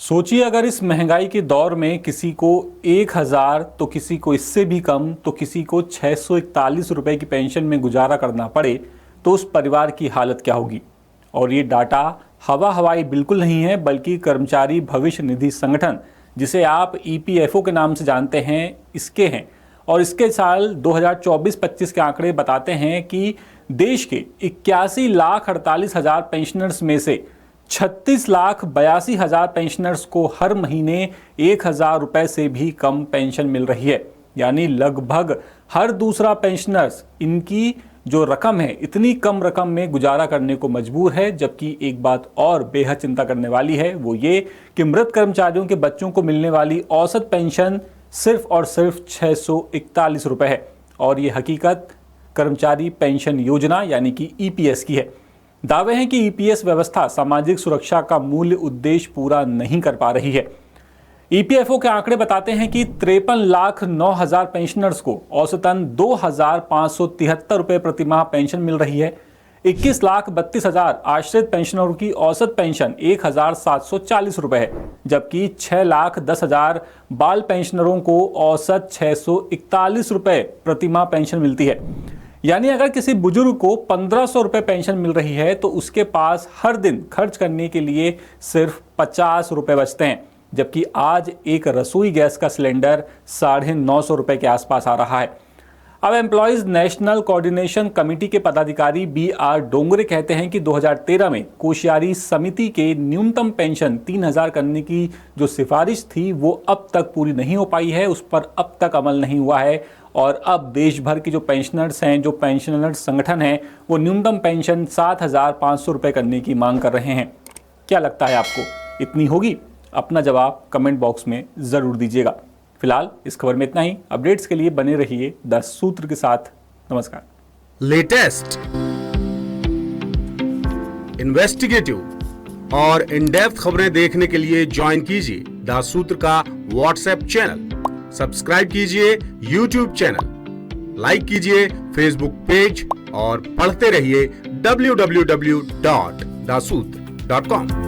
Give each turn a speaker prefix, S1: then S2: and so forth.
S1: सोचिए अगर इस महंगाई के दौर में किसी को 1,000 तो किसी को इससे भी कम तो किसी को 641 रुपए की पेंशन में गुजारा करना पड़े तो उस परिवार की हालत क्या होगी। और ये डाटा हवा हवाई बिल्कुल नहीं है, बल्कि कर्मचारी भविष्य निधि संगठन, जिसे आप ईपीएफओ के नाम से जानते हैं, इसके हैं। और इसके साल 2024-25 के आंकड़े बताते हैं कि देश के 81,48,000 पेंशनर्स में से 36,82,000 पेंशनर्स को हर महीने 1,000 रुपए से भी कम पेंशन मिल रही है। यानी लगभग हर दूसरा पेंशनर्स इनकी जो रकम है, इतनी कम रकम में गुजारा करने को मजबूर है। जबकि एक बात और बेहद चिंता करने वाली है, वो ये कि मृत कर्मचारियों के बच्चों को मिलने वाली औसत पेंशन सिर्फ और सिर्फ 641 रुपए है। और ये हकीकत कर्मचारी पेंशन योजना यानी कि ईपीएस की है। दावे हैं कि ईपीएस व्यवस्था सामाजिक सुरक्षा का मूल्य उद्देश्य पूरा नहीं कर पा रही है। ईपीएफओ के आंकड़े बताते हैं कि 53,09,000 पेंशनर्स को औसतन 2,573 रुपए प्रतिमाह पेंशन मिल रही है। 21,32,000 आश्रित पेंशनरों की औसत पेंशन 1,740 रुपए है, जबकि 6,10,000 बाल पेंशनरों को औसत 641 रुपए प्रतिमाह पेंशन मिलती है। यानी अगर किसी बुजुर्ग को 1,500 रुपए पेंशन मिल रही है तो उसके पास हर दिन खर्च करने के लिए सिर्फ 50 रुपए बचते हैं। जबकि आज एक रसोई गैस का सिलेंडर 950 रुपए के आसपास आ रहा है। अब एम्प्लॉयज नेशनल कोऑर्डिनेशन कमेटी के पदाधिकारी BR डोंगरे कहते हैं कि 2013 में कोश्यारी समिति के न्यूनतम पेंशन 3,000 करने की जो सिफारिश थी वो अब तक पूरी नहीं हो पाई है, उस पर अब तक अमल नहीं हुआ है। और अब देश भर की जो पेंशनर्स हैं, जो पेंशनर्स संगठन हैं, वो न्यूनतम पेंशन 7,500 रुपये करने की मांग कर रहे हैं। क्या लगता है आपको, इतनी होगी? अपना जवाब कमेंट बॉक्स में ज़रूर दीजिएगा। फिलहाल इस खबर में इतना ही। अपडेट्स के लिए बने रहिए द सूत्र के साथ। नमस्कार।
S2: लेटेस्ट, इन्वेस्टिगेटिव और इन डेप्थ खबरें देखने के लिए ज्वाइन कीजिए द सूत्र का व्हाट्सएप चैनल, सब्सक्राइब कीजिए यूट्यूब चैनल, लाइक कीजिए फेसबुक पेज और पढ़ते रहिए www.daसूत्र.com।